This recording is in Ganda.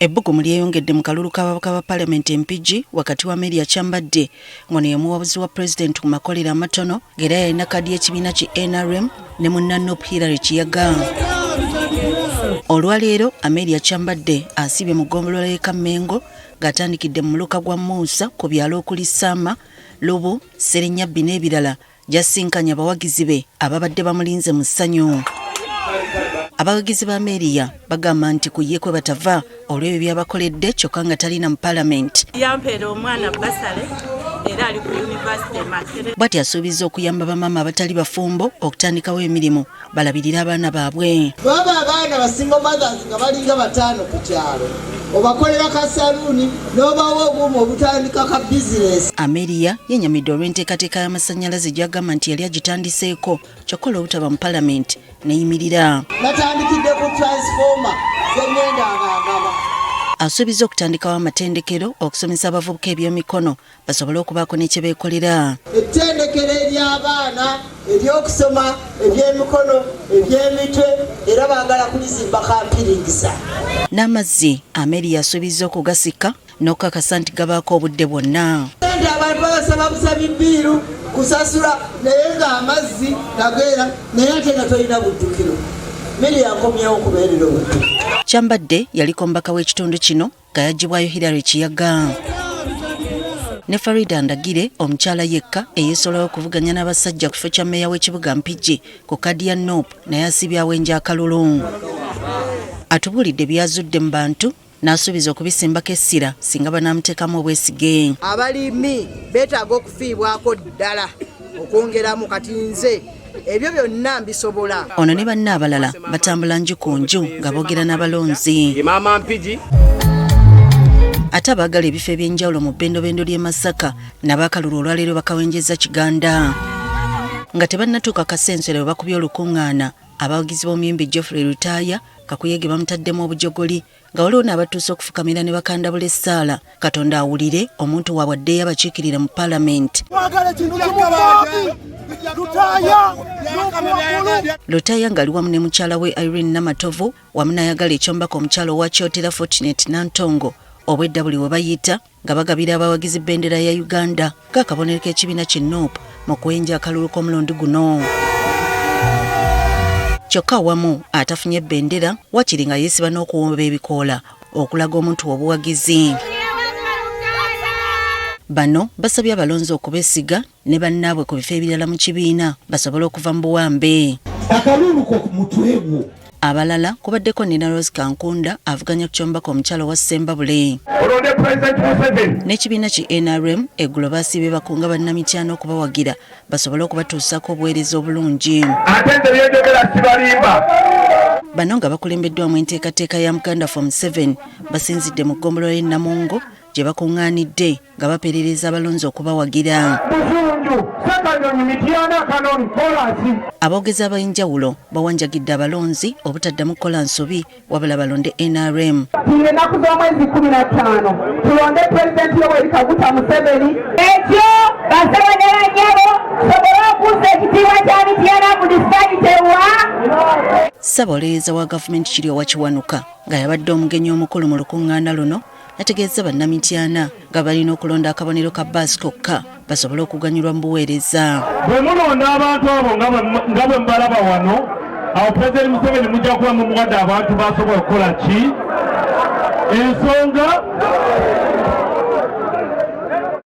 Ebbugumu lyeyongedde mu kalulu k'ababaka ba Paalamenti empigi wakati wa Amelia Kyambadde ngono ye muwabuzi wa Pulezidenti ku makolero amatono ng'era yalina kkaadi y'ekibiina ki NRM ne munna Nope Hillary Kiyaga. Olwaleero Amelia Kyambadde asibye mu ggombolola y'e Kamengo ng'atandikidde mu muluka gwa Muusa ku byalo okuli Sama, Lubu, Serinyabbi n'ebirala gy'asinkanya abawagizi be ababadde bamulinze mu ssanyu. Abawagizi ba Amelia bagamba nti ku ye kwe batava olw'ebyo byabakoledde kyokka nga talina mu Paalamenti. Yampeera omwana basale era ali ku University e Makerere. Bw'ati asuubiza okuyamba bamaama abatali bafumbo okutandikawo emirimu balabirira abaana baabwe. Baba abaana basingo mothers nga balinga bataano ku kyalo obakolera ka saluuni n'obawa obumu obutandika ka bizinesi. Amelia yenyamidde olw'enteekateeka y'amasannyalaze gy'agamba nti yali agitandiseeko kyokka olw'obutaba mu Paalamenti neyimirira. Natandikidde ku transformer zengenda agagaba. Asuubiza okutandikawo amatendekero okusomesa abavubuka eby'emikono basobole okubaako ne kye beekolera. Ettendekero ery'abaana ery'okusoma eby'emikono eby'emitwe era baagala kulizimba kampiringisa. N'amazzi Amelia asuubiza okugasika n'okukakasa nti gabaako obudde bwonna. Abantu babasaba busaba bbiiru kusasula naye ng'amazzi gageera naye ate nga tolina buddukiro. Meri yakomyewo okubeerera obudde. Kyambadde yaliko mbaka w'ekitundu kino nga yaggyibwayo Hillary Kiyaga. Ne Farida Ndagire omukyala yekka eyeesolawo okuvuganya n'abasajja ku kifo kya mmeeya w'ekibuga Mpigi ku kkaadi ya Nope naye asibyawo enja akalulu. Atubuulidde byazudde mu bantu n'asuubiza okubisimbako essira singa banaamuteekamu obwesige. Abalimi beetaaga okufiibwako ddala okwongeramu kati nze ebyo byonna mbisobola. Ono ne banne abalala batambula nju ku nju nga boogera n'abalonzi. Ate abaagala ebifo eby'enjawulo mu bbendobendo ly'e Masaka n'abaakalulu olwaleero bakawenjeza Kiganda. Nga tebannatuuka kasensere we bakubye olukuŋŋaana abawagizi b'omuyimbi Geoffrey Lutaaya kakuyege bamutaddemu obujogoli nga waliwo n'abatuuse okufukamira ne bakandabula essaala Katonda awulire omuntu waabwe addeyo abakiikirire mu Paalamenti. Lutaaya ng'ali wamu ne mukyala we Irene Namatovu wamu n'ayagala ekyombako omukyala owa Kyotera Fortunate Nantongo obwedda buli we bayita nga bagabira abawagizi bendera ya Uganda ng'akabonero k'ekibiina ki Nope mu kuwenja akalulu k'omulundi guno. Kyokka wamu atafunye bendera wakiri nga yeesiba n'okuwomba ebikoola okulaga omuntu obuwagizi. Bano basabye abalonzi okubeesiga ne bannaabwe ku bifo ebirala mu kibiina basobole okuva mu buwambe. Akalulu ko mutwewo. Abalala kubaddeko Nina Rose Kankunda avuganya ku kyombako omukyalo wa Sembabule. N'ekibiina ki NRM eggulo baasibye bakunga bannamityano okubawagira basobole okubatuusako obuweereza obulungi. Bano nga bakulembeddwamu enteekateeka ya Muganda Form 7 basinzidde mu ggombolola y'e Namungo gye bakuŋŋaanidde nga baperereza abalonzi okubawagira. Aboogezi ab'enjawulo bawanjagidde abalonzi obutaddamu kukola nsobi wabula balonde NRM. Ennaku z'omwezi 15 tulonde Pulezidenti Yoweri Kaguta Museveni. Ekyo basabagala nnyabo sobole okuusa ekitiibwa kya Mityana mu disitulikiti ewa. Ssaabawolereza wa gavumenti Kiryowa Kiwanuka nga yabadde omugenyi omukulu mu lukuŋŋaana luno yategeeza bannamityana nga balina okulonda akabonero ka bbaasi kokka basobole okuganyulwa mu buweereza. Bwe mulonda abantu abo nga bwe mbalaba wano awo Pulezidenti Museveni mujja kuba mumuwadde abantu basobola okukola ki ensonga